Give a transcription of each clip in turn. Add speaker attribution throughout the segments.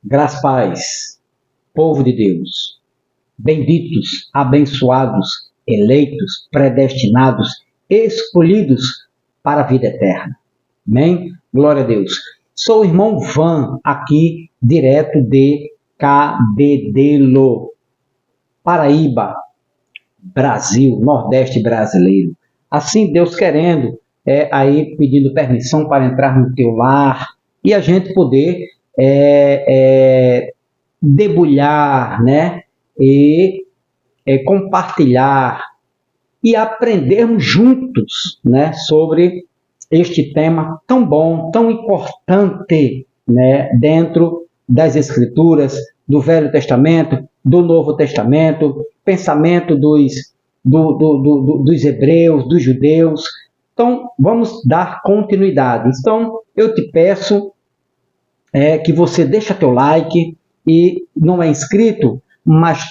Speaker 1: Graças a paz, povo de Deus, benditos, abençoados, eleitos, predestinados, escolhidos para a vida eterna. Amém? Glória a Deus. Sou o irmão Van, aqui, direto de Cabedelo, Paraíba, Brasil, Nordeste brasileiro. Assim, Deus querendo, aí pedindo permissão para entrar no teu lar e a gente poder debulhar, né? E compartilhar e aprendermos juntos, né? Sobre este tema tão bom, tão importante, né? Dentro das Escrituras, do Velho Testamento, do Novo Testamento, pensamento dos hebreus, dos judeus. Então, vamos dar continuidade. Então, eu te peço que você deixa teu like e não é inscrito, mas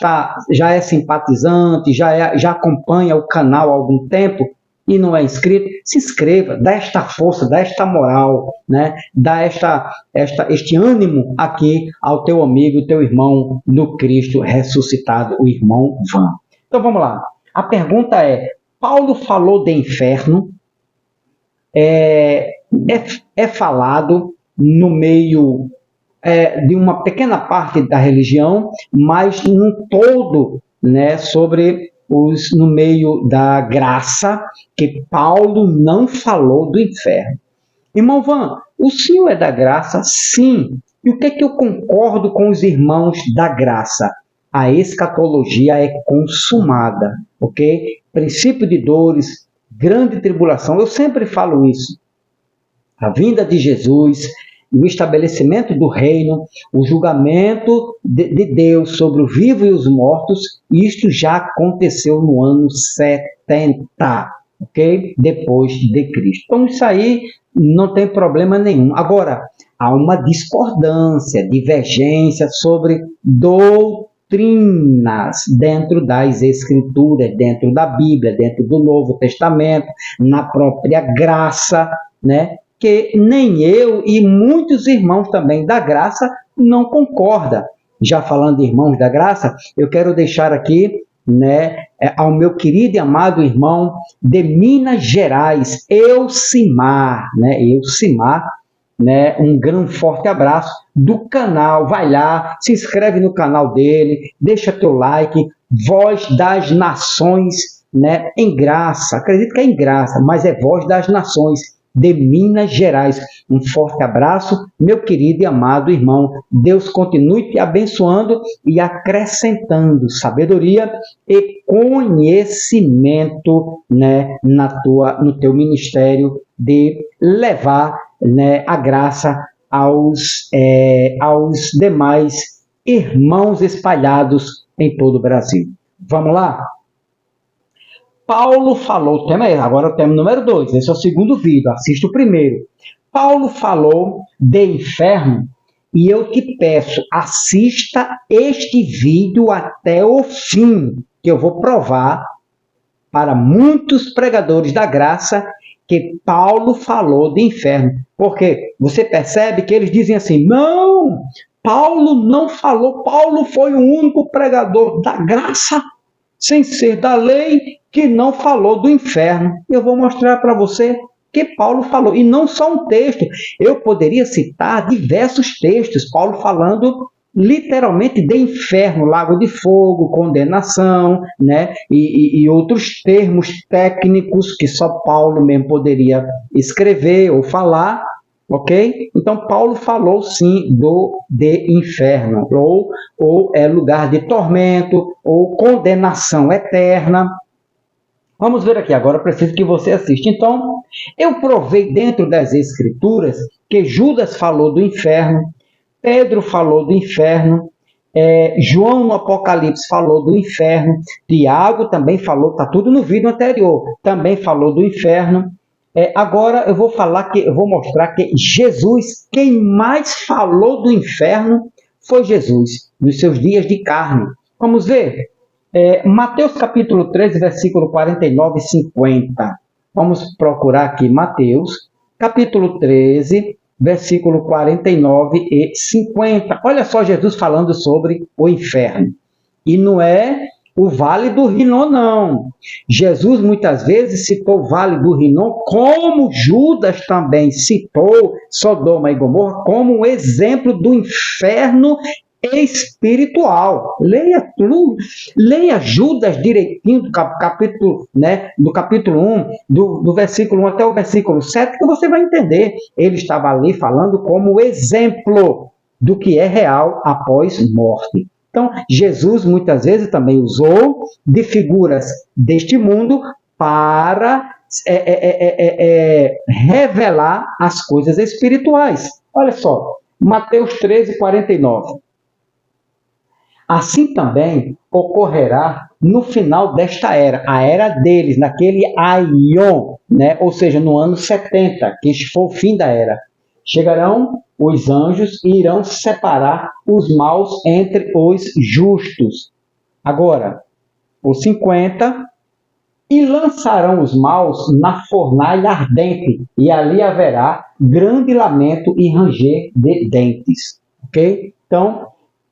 Speaker 1: já é simpatizante, já acompanha o canal há algum tempo e não é inscrito, se inscreva, dá esta força, dá esta moral, né? Dá este ânimo aqui ao teu amigo, teu irmão no Cristo ressuscitado, o irmão Van. Então vamos lá. A pergunta é: Paulo falou de inferno? É falado no meio de uma pequena parte da religião, mas num todo, né, no meio da graça, que Paulo não falou do inferno. Irmão Van, o senhor é da graça? Sim. E o que é que eu concordo com os irmãos da graça? A escatologia é consumada, ok? Princípio de dores, grande tribulação, eu sempre falo isso. A vinda de Jesus, o estabelecimento do reino, o julgamento de Deus sobre o vivo e os mortos, isto já aconteceu no ano 70, ok? Depois de Cristo. Então, isso aí não tem problema nenhum. Agora, há uma discordância, divergência sobre doutrinas dentro das Escrituras, dentro da Bíblia, dentro do Novo Testamento, na própria graça, né? Que nem eu e muitos irmãos também da graça não concordam. Já falando de irmãos da graça, eu quero deixar aqui, né, ao meu querido e amado irmão de Minas Gerais, Elcimar, né, um grande forte abraço do canal. Vai lá, se inscreve no canal dele, deixa teu like, Voz das Nações, né, em graça, acredito que é em graça, mas é Voz das Nações, de Minas Gerais. Um forte abraço, meu querido e amado irmão. Deus continue te abençoando e acrescentando sabedoria e conhecimento, né, no teu ministério de levar, né, a graça aos demais irmãos espalhados em todo o Brasil. Vamos lá? Paulo falou, agora o tema número 2, esse é o segundo vídeo, assista o primeiro. Paulo falou de inferno e eu te peço, assista este vídeo até o fim, que eu vou provar para muitos pregadores da graça que Paulo falou de inferno. Porque você percebe que eles dizem assim, não, Paulo não falou, Paulo foi o único pregador da graça, sem ser da lei, que não falou do inferno. Eu vou mostrar para você que Paulo falou, e não só um texto. Eu poderia citar diversos textos, Paulo falando literalmente de inferno, lago de fogo, condenação, né? E outros termos técnicos que só Paulo mesmo poderia escrever ou falar, ok? Então, Paulo falou sim de inferno, ou é lugar de tormento, ou condenação eterna. Vamos ver aqui, agora eu preciso que você assista. Então, eu provei dentro das Escrituras que Judas falou do inferno, Pedro falou do inferno, João no Apocalipse falou do inferno, Tiago também falou, está tudo no vídeo anterior, também falou do inferno. Agora eu vou mostrar que Jesus, quem mais falou do inferno foi Jesus, nos seus dias de carne. Vamos ver? Mateus capítulo 13, versículo 49 e 50. Vamos procurar aqui Mateus capítulo 13, versículo 49 e 50. Olha só Jesus falando sobre o inferno. E não é o Vale do Rinom, não. Jesus muitas vezes citou o Vale do Rinom, como Judas também citou Sodoma e Gomorra, como um exemplo do inferno espiritual. Leia Judas direitinho do capítulo, do capítulo 1, do versículo 1 até o versículo 7, que você vai entender. Ele estava ali falando como exemplo do que é real após morte. Então, Jesus muitas vezes também usou de figuras deste mundo para revelar as coisas espirituais. Olha só, Mateus 13, 49. Assim também ocorrerá no final desta era, a era deles, naquele aion, ou seja, no ano 70, que foi o fim da era. Chegarão os anjos e irão separar os maus entre os justos. Agora, o 50, e lançarão os maus na fornalha ardente, e ali haverá grande lamento e ranger de dentes. Ok? Então,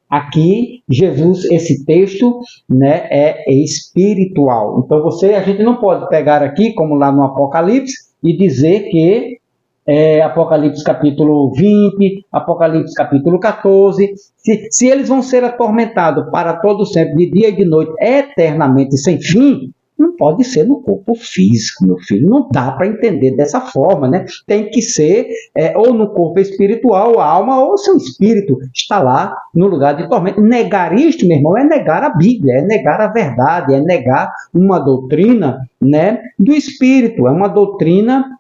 Speaker 1: aqui, Jesus, esse texto, é espiritual. Então, a gente não pode pegar aqui, como lá no Apocalipse, e dizer que Apocalipse capítulo 20, Apocalipse capítulo 14, se eles vão ser atormentados para todo sempre, de dia e de noite, eternamente, sem fim, não pode ser no corpo físico, meu filho. Não dá para entender dessa forma, Tem que ser ou no corpo espiritual, a alma, ou seu espírito está lá no lugar de tormento. Negar isto, meu irmão, é negar a Bíblia, é negar a verdade, é negar uma doutrina, do espírito. É uma doutrina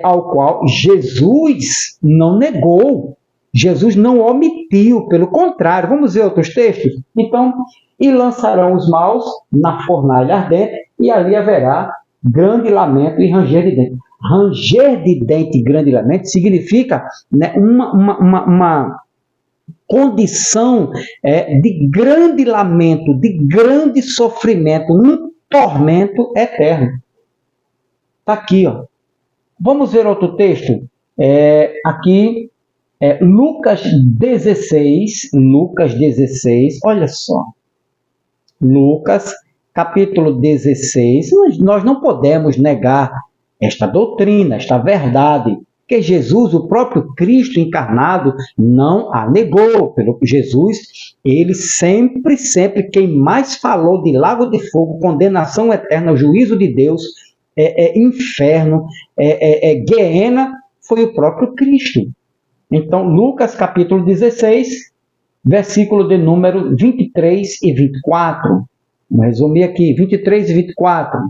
Speaker 1: ao qual Jesus não negou. Jesus não omitiu, pelo contrário. Vamos ver outros textos? Então, e lançarão os maus na fornalha ardente, e ali haverá grande lamento e ranger de dente. Ranger de dente e grande lamento significa uma condição de grande lamento, de grande sofrimento, um tormento eterno. Está aqui, ó. Vamos ver outro texto? Aqui, Lucas 16, olha só. Lucas, capítulo 16, nós não podemos negar esta doutrina, esta verdade, que Jesus, o próprio Cristo encarnado, não a negou. Pelo Jesus, ele sempre, quem mais falou de lago de fogo, condenação eterna, juízo de Deus, inferno, Guiena, foi o próprio Cristo. Então, Lucas capítulo 16, versículo de número 23 e 24. Vamos resumir aqui, 23 e 24.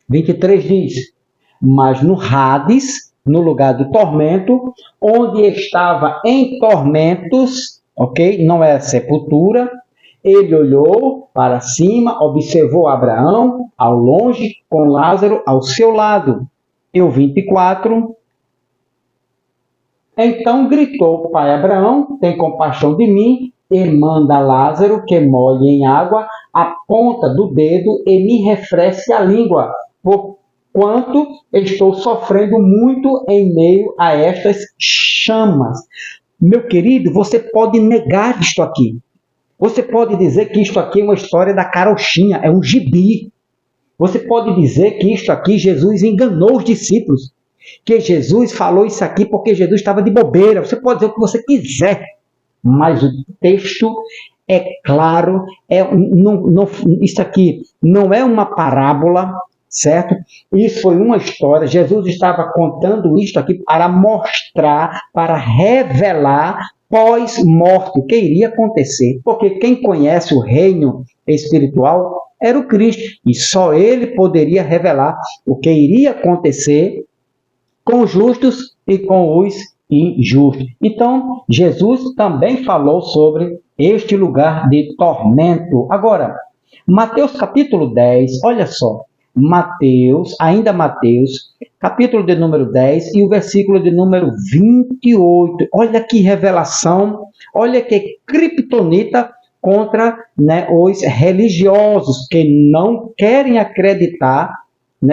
Speaker 1: 23 diz: mas no Hades, no lugar do tormento, onde estava em tormentos, ok? Não é sepultura, ele olhou para cima, observou Abraão ao longe, com Lázaro ao seu lado. E o 24... Então gritou: Pai Abraão, tem compaixão de mim e manda Lázaro que molhe em água a ponta do dedo e me refresque a língua, porquanto estou sofrendo muito em meio a estas chamas. Meu querido, você pode negar isto aqui. Você pode dizer que isto aqui é uma história da carochinha, é um gibi. Você pode dizer que isto aqui Jesus enganou os discípulos, que Jesus falou isso aqui porque Jesus estava de bobeira. Você pode dizer o que você quiser, mas o texto é claro, isso aqui não é uma parábola, certo? Isso foi uma história. Jesus estava contando isto aqui para mostrar, para revelar pós-morte o que iria acontecer, porque quem conhece o reino espiritual era o Cristo, e só ele poderia revelar o que iria acontecer com os justos e com os injustos. Então, Jesus também falou sobre este lugar de tormento. Agora, Mateus capítulo 10, olha só, Mateus, capítulo de número 10 e o versículo de número 28. Olha que revelação, olha que criptonita contra os religiosos que não querem acreditar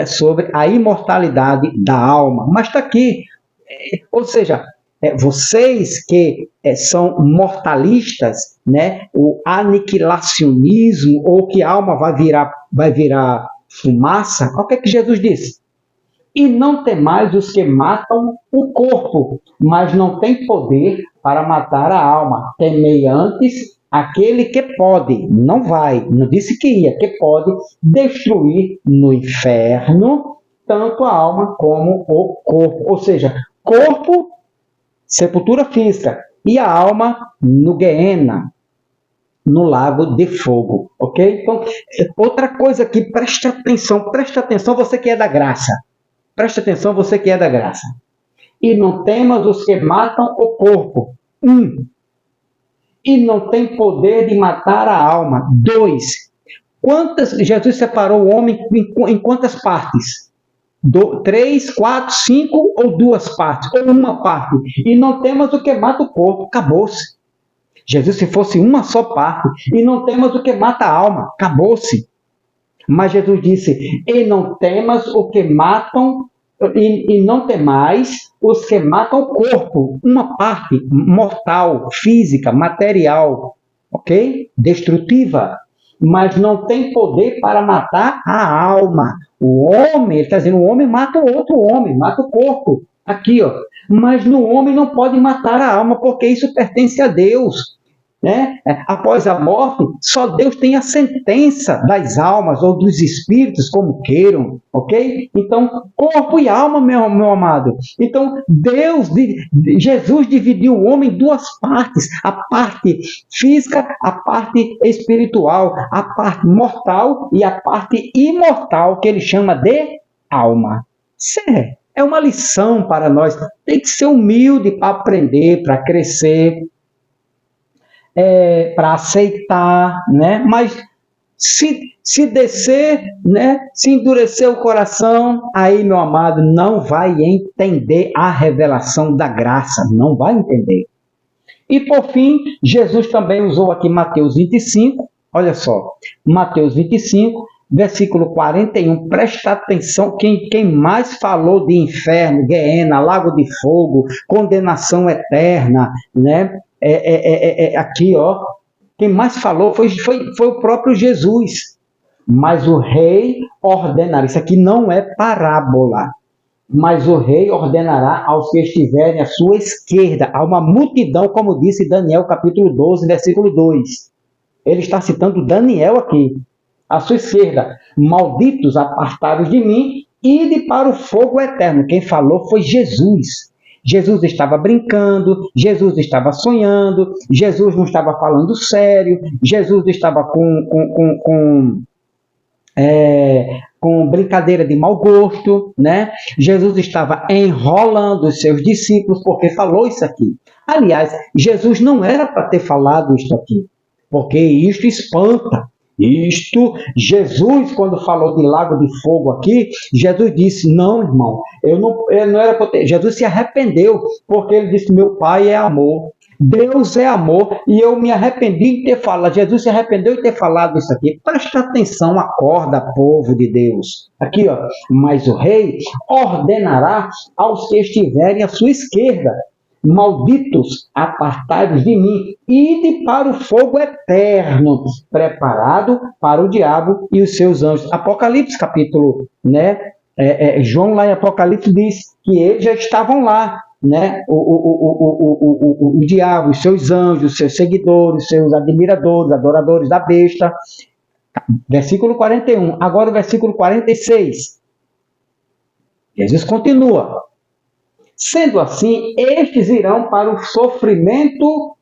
Speaker 1: sobre a imortalidade da alma. Mas está aqui, Ou seja, vocês que são mortalistas, né, o aniquilacionismo, ou que a alma vai virar fumaça, o que é que Jesus disse? E não temais os que matam o corpo, mas não tem poder para matar a alma. Temei antes aquele que pode, não vai, não disse que ia, que pode destruir no inferno tanto a alma como o corpo. Ou seja, corpo, sepultura física, e a alma no Guiena, no lago de fogo, ok? Então, outra coisa aqui, preste atenção, você que é da graça. Preste atenção, você que é da graça. E não temas os que matam o corpo. 1. E não tem poder de matar a alma. 2. Jesus separou o homem em quantas partes? 3, 4, 5 ou 2 partes? Ou uma parte? E não temas o que mata o corpo. Acabou-se. Jesus, se fosse uma só parte. E não temas o que mata a alma. Acabou-se. Mas Jesus disse, e não temas o que matam, e não temais os que matam o corpo, uma parte mortal, física, material, ok? Destrutiva, mas não tem poder para matar a alma. O homem, ele está dizendo, o homem mata o outro homem, mata o corpo, aqui, ó. Mas no homem não pode matar a alma, porque isso pertence a Deus. Né? Após a morte, só Deus tem a sentença das almas ou dos espíritos, como queiram, ok? Então, corpo e alma, meu amado. Então, Jesus dividiu o homem em 2 partes: a parte física, a parte espiritual, a parte mortal e a parte imortal, que ele chama de alma. Isso é uma lição para nós. Tem que ser humilde para aprender, para crescer. Para aceitar, né? Mas se descer, né? Se endurecer o coração, aí, meu amado, não vai entender a revelação da graça, não vai entender. E por fim, Jesus também usou aqui Mateus 25, olha só, Mateus 25, versículo 41, presta atenção, quem mais falou de inferno, Guiena, lago de fogo, condenação eterna, né? Aqui, ó, quem mais falou foi o próprio Jesus. Mas o rei ordenará, isso aqui não é parábola, mas o rei ordenará aos que estiverem à sua esquerda, a uma multidão, como disse Daniel, capítulo 12, versículo 2. Ele está citando Daniel aqui. À sua esquerda, malditos, apartados de mim, ide para o fogo eterno. Quem falou foi Jesus. Jesus estava brincando, Jesus estava sonhando, Jesus não estava falando sério, Jesus estava com brincadeira de mau gosto, né? Jesus estava enrolando os seus discípulos porque falou isso aqui. Aliás, Jesus não era para ter falado isso aqui, porque isto espanta. Jesus, quando falou de lago de fogo aqui, Jesus disse, não, irmão, eu não era para ter. Jesus se arrependeu, porque ele disse, meu Pai é amor, Deus é amor, e eu me arrependi de ter falado. Jesus se arrependeu de ter falado isso aqui. Presta atenção, acorda, povo de Deus. Aqui, ó, mas o rei ordenará aos que estiverem à sua esquerda, malditos, apartados de mim, ide para o fogo eterno, preparado para o diabo e os seus anjos. Apocalipse, capítulo, né? João lá em Apocalipse diz que eles já estavam lá, né? O diabo, os seus anjos, os seus seguidores, os seus admiradores, adoradores da besta. Versículo 41. Agora o versículo 46. Jesus continua. Sendo assim, estes irão para o sofrimento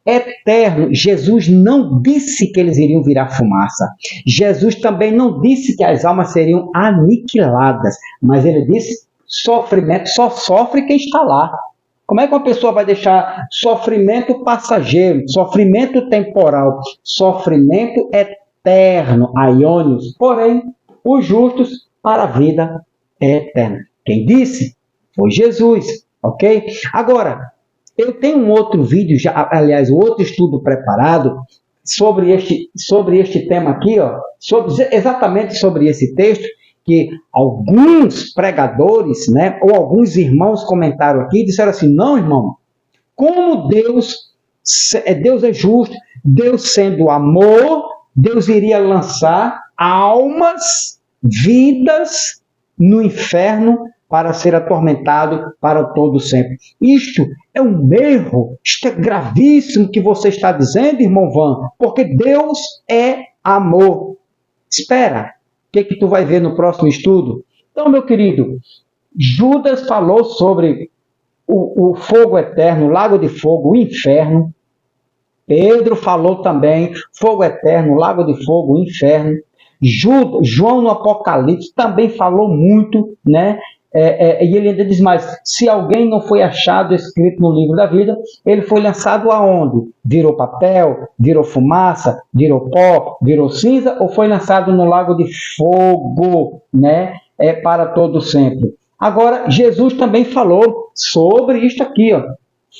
Speaker 1: eterno. Jesus não disse que eles iriam virar fumaça. Jesus também não disse que as almas seriam aniquiladas. Mas ele disse, sofrimento, só sofre quem está lá. Como é que uma pessoa vai deixar sofrimento passageiro, sofrimento temporal, sofrimento eterno, aiônios? Porém, os justos para a vida eterna. Quem disse? Foi Jesus, ok? Agora, eu tenho um outro vídeo, aliás, um outro estudo preparado sobre este tema aqui, ó, exatamente sobre esse texto, que alguns pregadores, né, ou alguns irmãos comentaram aqui e disseram assim: não, irmão, como Deus é justo, Deus sendo amor, Deus iria lançar almas, vidas no inferno para ser atormentado para todo sempre. Isto é um erro, isto é gravíssimo que você está dizendo, irmão Van, porque Deus é amor. Espera, o que tu vai ver no próximo estudo? Então, meu querido, Judas falou sobre o fogo eterno, o lago de fogo, o inferno. Pedro falou também, fogo eterno, lago de fogo, o inferno. João no Apocalipse também falou muito, né? E ele ainda diz mais: se alguém não foi achado escrito no livro da vida, ele foi lançado aonde? Virou papel, virou fumaça, virou pó, virou cinza, ou foi lançado no lago de fogo, né? Para todo sempre. Agora, Jesus também falou sobre isto aqui, ó: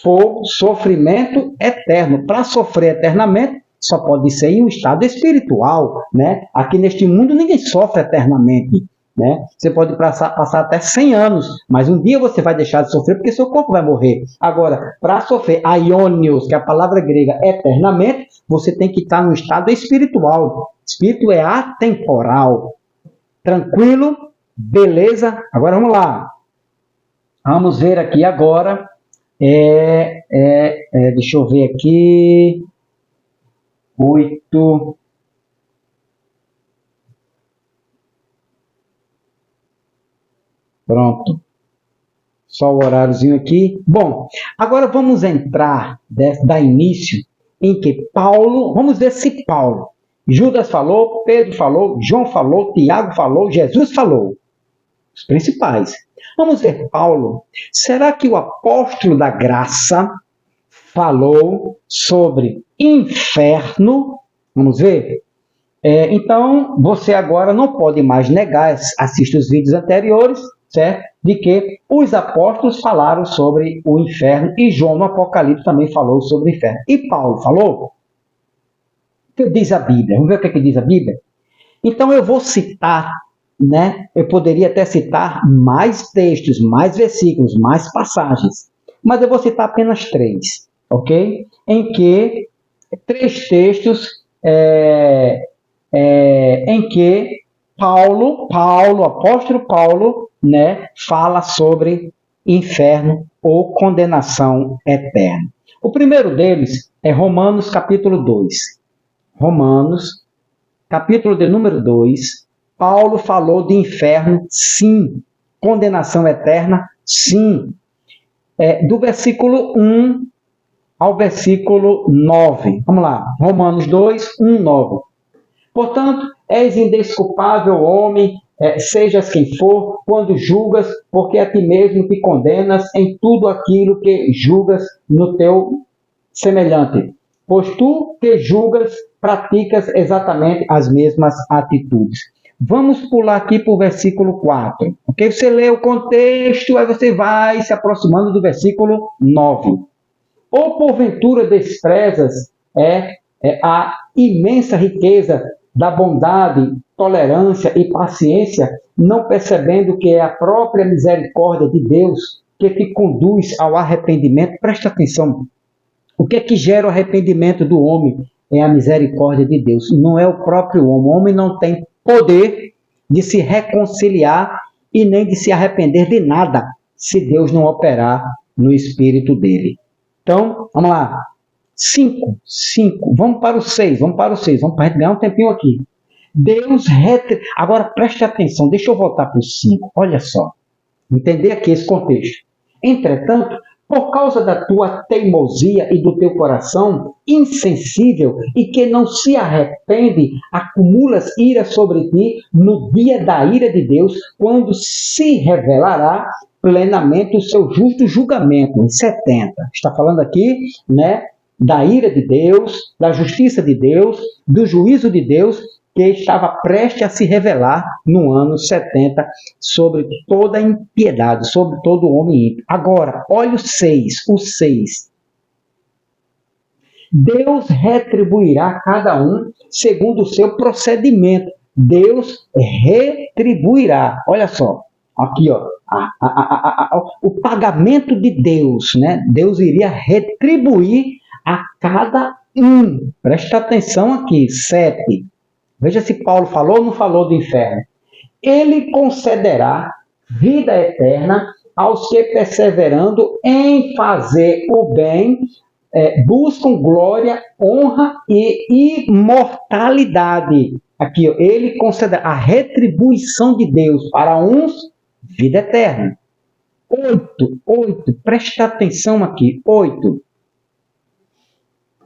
Speaker 1: fogo, sofrimento eterno. Para sofrer eternamente, só pode ser em um estado espiritual, né? Aqui neste mundo ninguém sofre eternamente, né? Você pode passar até 100 anos, mas um dia você vai deixar de sofrer porque seu corpo vai morrer. Agora, para sofrer aionios, que é a palavra grega eternamente, você tem que estar no estado espiritual. Espírito é atemporal. Tranquilo? Beleza? Agora vamos lá. Vamos ver aqui agora. Deixa eu ver aqui. 8. Pronto. Só o horáriozinho aqui. Bom, agora vamos entrar, dar início em que Paulo, vamos ver se Paulo, Judas falou, Pedro falou, João falou, Tiago falou, Jesus falou. Os principais. Vamos ver Paulo. Será que o apóstolo da graça falou sobre inferno? Vamos ver? Então, você agora não pode mais negar, assista os vídeos anteriores, certo? De que os apóstolos falaram sobre o inferno e João no Apocalipse também falou sobre o inferno. E Paulo falou? O que diz a Bíblia? Vamos ver o que diz a Bíblia? Então, eu vou citar, né? Eu poderia até citar mais textos, mais versículos, mais passagens, mas eu vou citar apenas 3, ok? Em que 3 textos em que Paulo, apóstolo Paulo, né, fala sobre inferno ou condenação eterna. O primeiro deles é Romanos capítulo 2. Romanos, capítulo de número 2, Paulo falou de inferno, sim. Condenação eterna, sim. Do versículo 1 ao versículo 9. Vamos lá. Romanos 2, 1, 9. Portanto, és indesculpável, homem, sejas quem for, quando julgas, porque a ti mesmo te condenas em tudo aquilo que julgas no teu semelhante. Pois tu que julgas, praticas exatamente as mesmas atitudes. Vamos pular aqui para o versículo 4. Ok? Você lê o contexto, aí você vai se aproximando do versículo 9. Ou porventura desprezas a imensa riqueza da bondade, tolerância e paciência, não percebendo que é a própria misericórdia de Deus que te conduz ao arrependimento? Presta atenção. O que é que gera o arrependimento do homem? É a misericórdia de Deus. Não é o próprio homem. O homem não tem poder de se reconciliar e nem de se arrepender de nada, se Deus não operar no espírito dele. Então, vamos lá. 5. Vamos para o 6. Vamos para a gente ganhar um tempinho aqui. Agora, preste atenção. Deixa eu voltar para o 5. Olha só. Entender aqui esse contexto. Entretanto, por causa da tua teimosia e do teu coração insensível e que não se arrepende, acumulas ira sobre ti no dia da ira de Deus, quando se revelará plenamente o seu justo julgamento. Em 70. Está falando aqui, né, da ira de Deus, da justiça de Deus, do juízo de Deus, que estava prestes a se revelar no ano 70 sobre toda a impiedade, sobre todo o homem ímpio. Agora, olha o 6. Deus retribuirá a cada um segundo o seu procedimento. Deus retribuirá. Olha só, aqui, ó, o pagamento de Deus, né? Deus iria retribuir a cada um. Presta atenção aqui, 7. Veja se Paulo falou ou não falou do inferno. Ele concederá vida eterna aos que, perseverando em fazer o bem, buscam glória, honra e imortalidade. Aqui, ó, ele concederá a retribuição de Deus para uns, vida eterna. 8, presta atenção aqui, 8.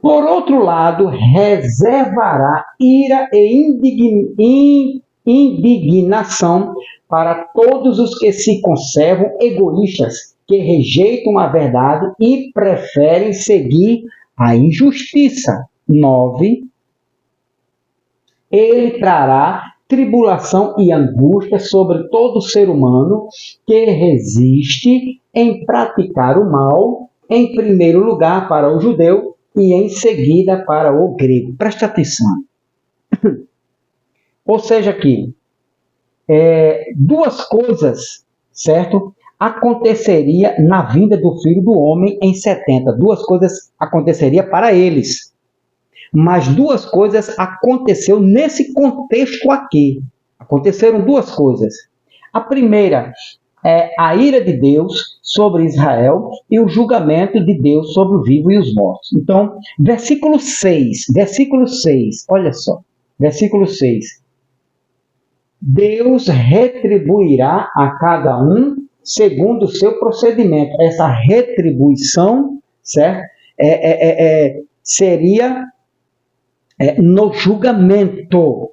Speaker 1: Por outro lado, reservará ira e indignação para todos os que se conservam egoístas, que rejeitam a verdade e preferem seguir a injustiça. 9. Ele trará tribulação e angústia sobre todo ser humano que resiste em praticar o mal, em primeiro lugar para o judeu e em seguida para o grego. Preste atenção. Ou seja, aqui, duas coisas, certo? Aconteceria na vinda do Filho do Homem em 70. Duas coisas aconteceria para eles. Mas duas coisas aconteceu nesse contexto aqui. Aconteceram duas coisas. A primeira é a ira de Deus sobre Israel e o julgamento de Deus sobre o vivo e os mortos. Então, versículo 6, olha só, versículo 6. Deus retribuirá a cada um segundo o seu procedimento. Essa retribuição, certo? Seria no julgamento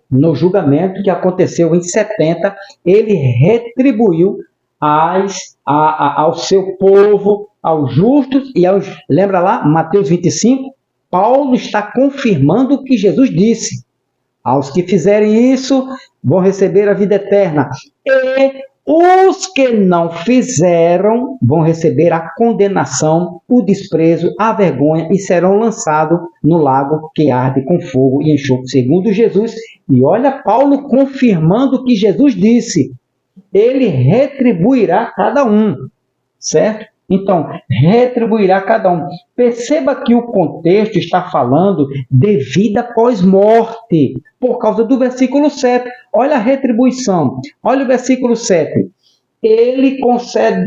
Speaker 1: que aconteceu em 70, ele retribuiu ao seu povo, aos justos e aos... Lembra lá, Mateus 25? Paulo está confirmando o que Jesus disse. Aos que fizerem isso, vão receber a vida eterna. E os que não fizeram, vão receber a condenação, o desprezo, a vergonha e serão lançados no lago que arde com fogo e enxofre, segundo Jesus. E olha Paulo confirmando o que Jesus disse. Ele retribuirá cada um, certo? Então, retribuirá cada um. Perceba que o contexto está falando de vida pós-morte, por causa do versículo 7. Olha a retribuição. Olha o versículo 7. Ele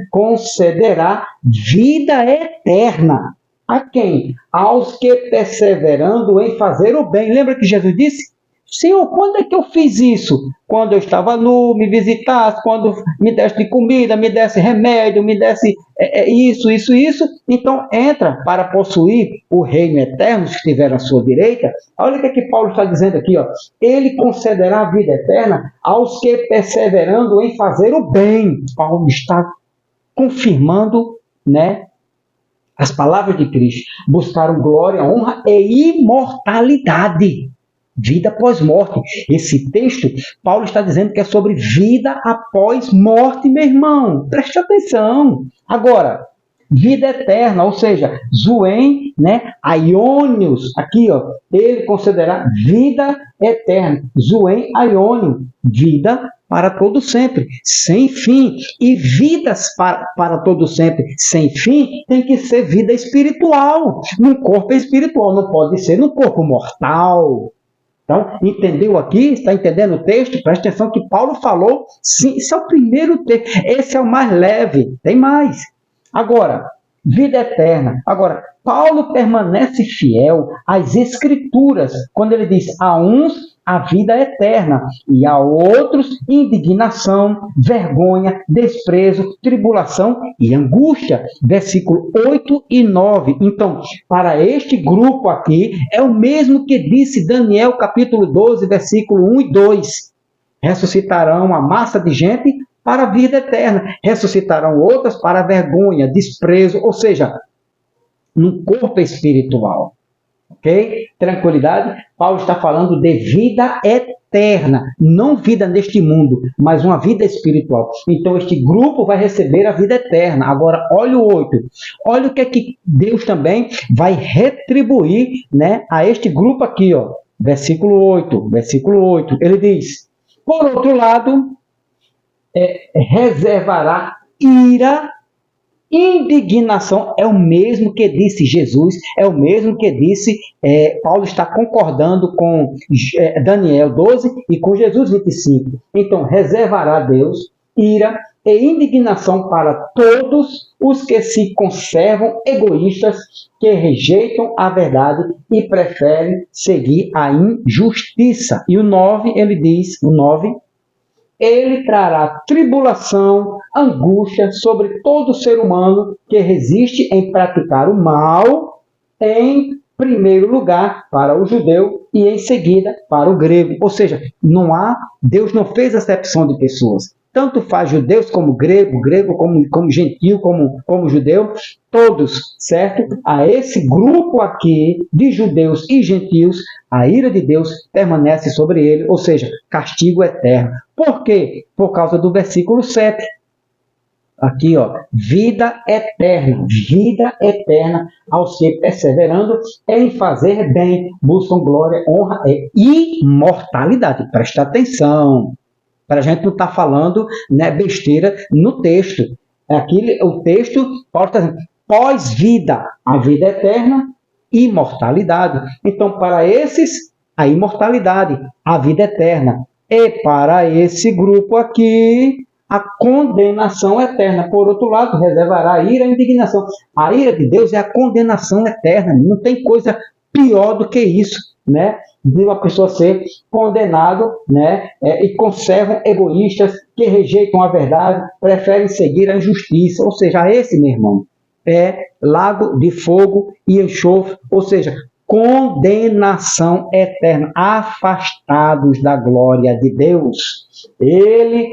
Speaker 1: concederá vida eterna. A quem? Aos que, perseverando em fazer o bem. Lembra que Jesus disse? Senhor, quando é que eu fiz isso? Quando eu estava nu, me visitasse, quando me desse comida, me desse remédio, me desse isso. Então, entra para possuir o reino eterno, se estiver à sua direita. Olha o que Paulo está dizendo aqui. Ó. Ele concederá a vida eterna aos que, perseverando em fazer o bem. Paulo está confirmando, né, as palavras de Cristo. Buscaram glória, honra e imortalidade. Vida após morte. Esse texto, Paulo está dizendo que é sobre vida após morte, meu irmão. Preste atenção. Agora, vida eterna, ou seja, Zoen, né, Aionios, aqui, ó, ele considerará vida eterna. Zoen, Aionios, vida para todo sempre, sem fim. E vidas para todo sempre, sem fim, tem que ser vida espiritual. Num corpo espiritual, não pode ser num corpo mortal. Então, entendeu aqui? Está entendendo o texto? Presta atenção que Paulo falou. Sim, esse é o primeiro texto. Esse é o mais leve. Tem mais. Agora, vida eterna. Agora, Paulo permanece fiel às Escrituras quando ele diz: a uns a vida eterna e a outros indignação, vergonha, desprezo, tribulação e angústia. Versículo 8 e 9. Então, para este grupo aqui, é o mesmo que disse Daniel, capítulo 12, versículo 1 e 2. Ressuscitarão uma massa de gente para a vida eterna. Ressuscitarão outras para a vergonha, desprezo, ou seja, num corpo espiritual. Ok? Tranquilidade. Paulo está falando de vida eterna, não vida neste mundo, mas uma vida espiritual. Então este grupo vai receber a vida eterna. Agora, olha o 8. Olha o que é que Deus também vai retribuir, né, a este grupo aqui, ó. Versículo 8. Ele diz: Por outro lado, reservará ira, indignação. É o mesmo que disse Jesus, é o mesmo que disse, Paulo está concordando com Daniel 12 e com Jesus 25. Então, reservará Deus ira e indignação para todos os que se conservam egoístas, que rejeitam a verdade e preferem seguir a injustiça. E o 9, ele diz, o 9, ele trará tribulação, angústia sobre todo ser humano que resiste em praticar o mal, em primeiro lugar para o judeu e em seguida para o grego. Ou seja, Deus não fez acepção de pessoas. Tanto faz judeus como grego como gentil, como judeu, todos, certo? A esse grupo aqui de judeus e gentios, a ira de Deus permanece sobre ele, ou seja, castigo eterno. Por quê? Por causa do versículo 7. Aqui, vida eterna aos que perseverando em fazer bem, buscam glória, honra e imortalidade. Presta atenção. Para a gente não estar falando, né, besteira no texto. Aqui, o texto, Paulo está dizendo, pós-vida, a vida eterna, imortalidade. Então, para esses, a imortalidade, a vida eterna. E para esse grupo aqui, a condenação eterna. Por outro lado, reservará a ira e a indignação. A ira de Deus é a condenação eterna. Não tem coisa pior do que isso, né? De uma pessoa ser condenado, né, e conservam egoístas que rejeitam a verdade, preferem seguir a injustiça. Ou seja, esse, meu irmão, é lago de fogo e enxofre, ou seja, condenação eterna, afastados da glória de Deus. Ele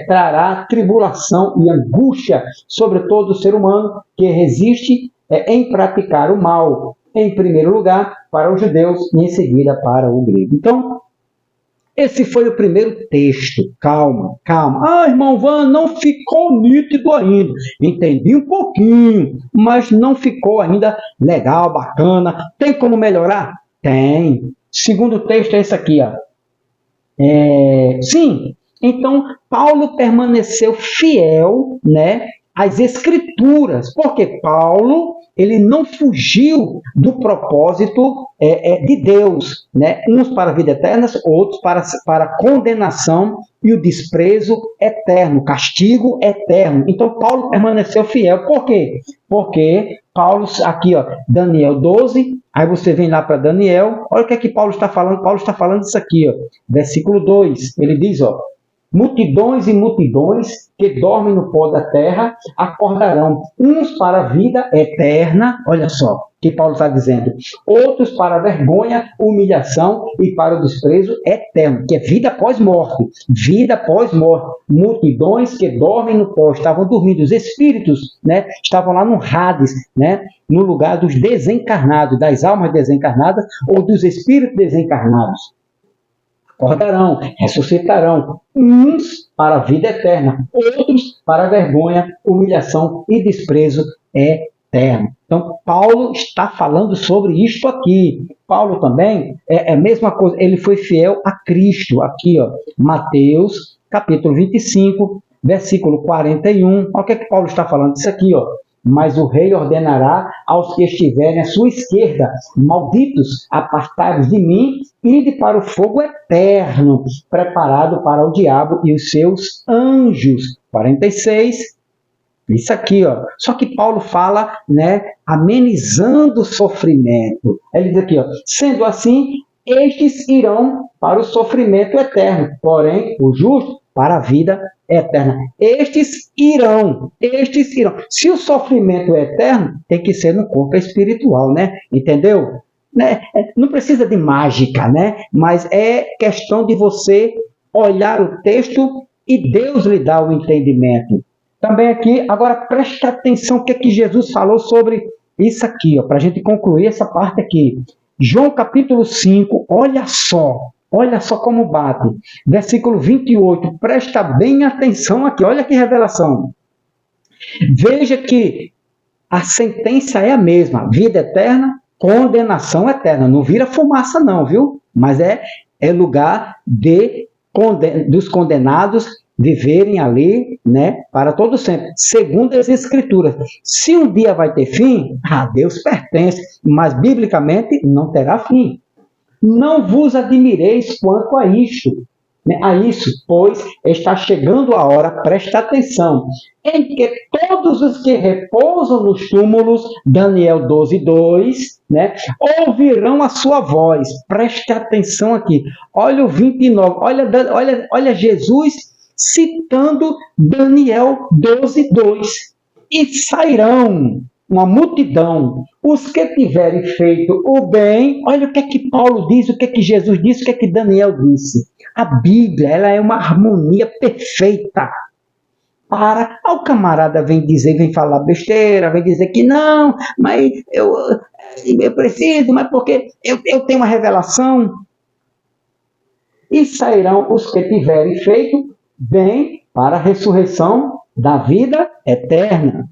Speaker 1: trará tribulação e angústia sobre todo ser humano que resiste em praticar o mal, em primeiro lugar para os judeus e em seguida para o grego. Então, esse foi o primeiro texto. Calma. Irmão Van, não ficou nítido ainda. Entendi um pouquinho, mas não ficou ainda legal, bacana. Tem como melhorar? Tem. Segundo texto é esse aqui, Sim. Então, Paulo permaneceu fiel, né, às Escrituras, porque Paulo, ele não fugiu do propósito de Deus, né? Uns para a vida eterna, outros para a condenação e o desprezo eterno, castigo eterno. Então, Paulo permaneceu fiel. Por quê? Porque Paulo, aqui, Daniel 12, aí você vem lá para Daniel, olha o que é que Paulo está falando. Paulo está falando isso aqui, versículo 2, ele diz, multidões e multidões que dormem no pó da terra acordarão, uns para a vida eterna, olha só, que Paulo está dizendo, outros para a vergonha, humilhação e para o desprezo eterno, que é vida pós-morte, multidões que dormem no pó, estavam dormindo, os espíritos, né, estavam lá no Hades, né, no lugar dos desencarnados, das almas desencarnadas ou dos espíritos desencarnados. Acordarão, ressuscitarão, uns para a vida eterna, outros para a vergonha, humilhação e desprezo eterno. Então, Paulo está falando sobre isto aqui. Paulo também é a mesma coisa, ele foi fiel a Cristo. Aqui, Mateus, capítulo 25, versículo 41. Olha o que é que Paulo está falando disso aqui, Mas o rei ordenará aos que estiverem à sua esquerda, malditos, apartai-vos de mim, ide para o fogo eterno, preparado para o diabo e os seus anjos. 46, isso aqui, Só que Paulo fala, né, amenizando o sofrimento. Ele diz aqui, sendo assim, estes irão para o sofrimento eterno, porém, o justo para a vida eterna. Estes irão. Se o sofrimento é eterno, tem que ser no corpo espiritual, né? Entendeu? Né? Não precisa de mágica, né? Mas é questão de você olhar o texto e Deus lhe dá o entendimento. Também aqui, agora presta atenção o que é que Jesus falou sobre isso aqui, para a gente concluir essa parte aqui. João capítulo 5, olha só como bate. Versículo 28, presta bem atenção aqui, olha que revelação. Veja que a sentença é a mesma, vida eterna, condenação eterna. Não vira fumaça não, viu? Mas é lugar de dos condenados viverem ali, né, para todo sempre, segundo as Escrituras. Se um dia vai ter fim, a Deus pertence, mas biblicamente não terá fim. Não vos admireis quanto a isto, né, a isso, pois está chegando a hora, presta atenção, em que todos os que repousam nos túmulos, Daniel 12:2, né, ouvirão a sua voz. Preste atenção aqui. Olha o 29, olha Jesus citando Daniel 12:2. E sairão uma multidão, os que tiverem feito o bem. Olha o que é que Paulo diz, o que é que Jesus disse, o que é que Daniel disse. A Bíblia, ela é uma harmonia perfeita. O camarada vem falar besteira, vem dizer que não, mas eu preciso, mas porque eu tenho uma revelação. E sairão os que tiverem feito bem para a ressurreição da vida eterna.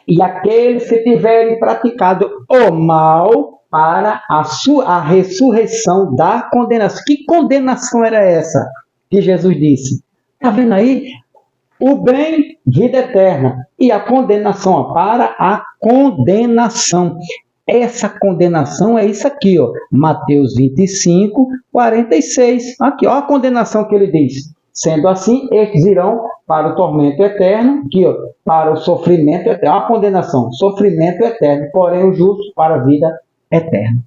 Speaker 1: E aqueles que tiverem praticado o mal para a ressurreição da condenação. Que condenação era essa que Jesus disse? Está vendo aí? O bem, vida eterna. E a condenação para a condenação. Essa condenação é isso aqui, ó. Mateus 25:46. Aqui, ó, a condenação que ele diz. Sendo assim, estes irão para o tormento eterno, aqui, ó, para o sofrimento eterno, a condenação, sofrimento eterno, porém o justo para a vida eterna.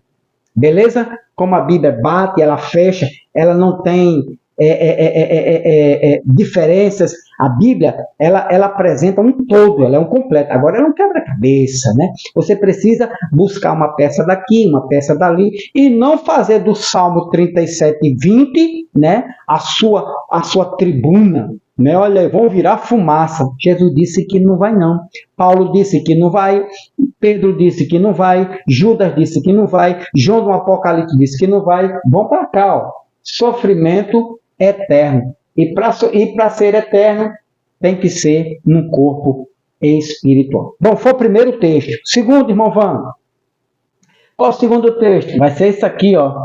Speaker 1: Beleza? Como a Bíblia bate, ela fecha, ela não tem diferenças. A Bíblia, ela apresenta um todo, ela é um completo. Agora, ela é um quebra-cabeça, né? Você precisa buscar uma peça daqui, uma peça dali, e não fazer do Salmo 37:20, né, a sua tribuna, né? Olha, vão virar fumaça. Jesus disse que não vai não. Paulo disse que não vai. Pedro disse que não vai. Judas disse que não vai. João do Apocalipse disse que não vai. Vão para cá, ó. Sofrimento eterno. E para ser eterno, tem que ser num corpo espiritual. Bom, foi o primeiro texto. Segundo, irmão Vano. Qual o segundo texto? Vai ser esse aqui, ó.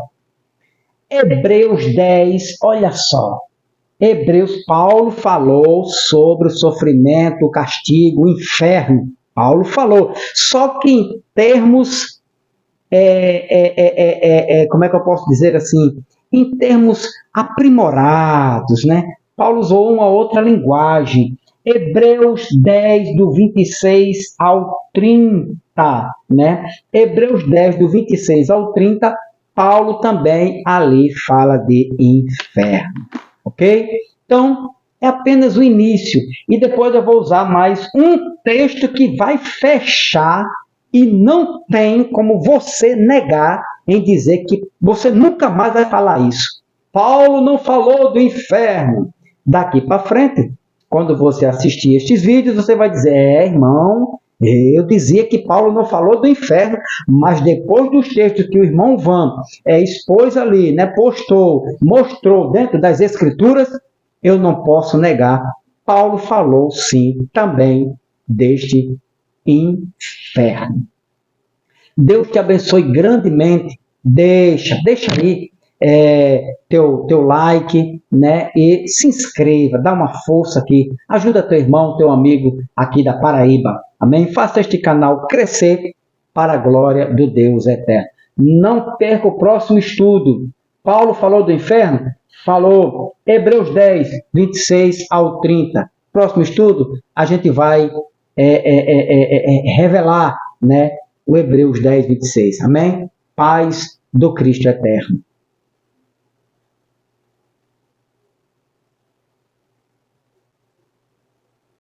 Speaker 1: Hebreus 10, olha só. Hebreus, Paulo falou sobre o sofrimento, o castigo, o inferno. Paulo falou. Só que em termos, como é que eu posso dizer assim? Em termos aprimorados, né? Paulo usou uma outra linguagem. Hebreus 10, do 26 ao 30, né? Hebreus 10, do 26 ao 30, Paulo também ali fala de inferno, ok? Então, é apenas o início. E depois eu vou usar mais um texto que vai fechar e não tem como você negar em dizer que você nunca mais vai falar isso. Paulo não falou do inferno. Daqui para frente, quando você assistir estes vídeos, você vai dizer, irmão, eu dizia que Paulo não falou do inferno, mas depois dos textos que o irmão Van expôs ali, né, postou, mostrou dentro das Escrituras, eu não posso negar. Paulo falou, sim, também deste inferno. Deus te abençoe grandemente. Deixa aí teu like, né? E se inscreva, dá uma força aqui. Ajuda teu irmão, teu amigo aqui da Paraíba. Amém? Faça este canal crescer para a glória do Deus eterno. Não perca o próximo estudo. Paulo falou do inferno? Falou. Hebreus 10, 26 ao 30. Próximo estudo, a gente vai revelar, né, o Hebreus 10, 26. Amém? Paz do Cristo eterno.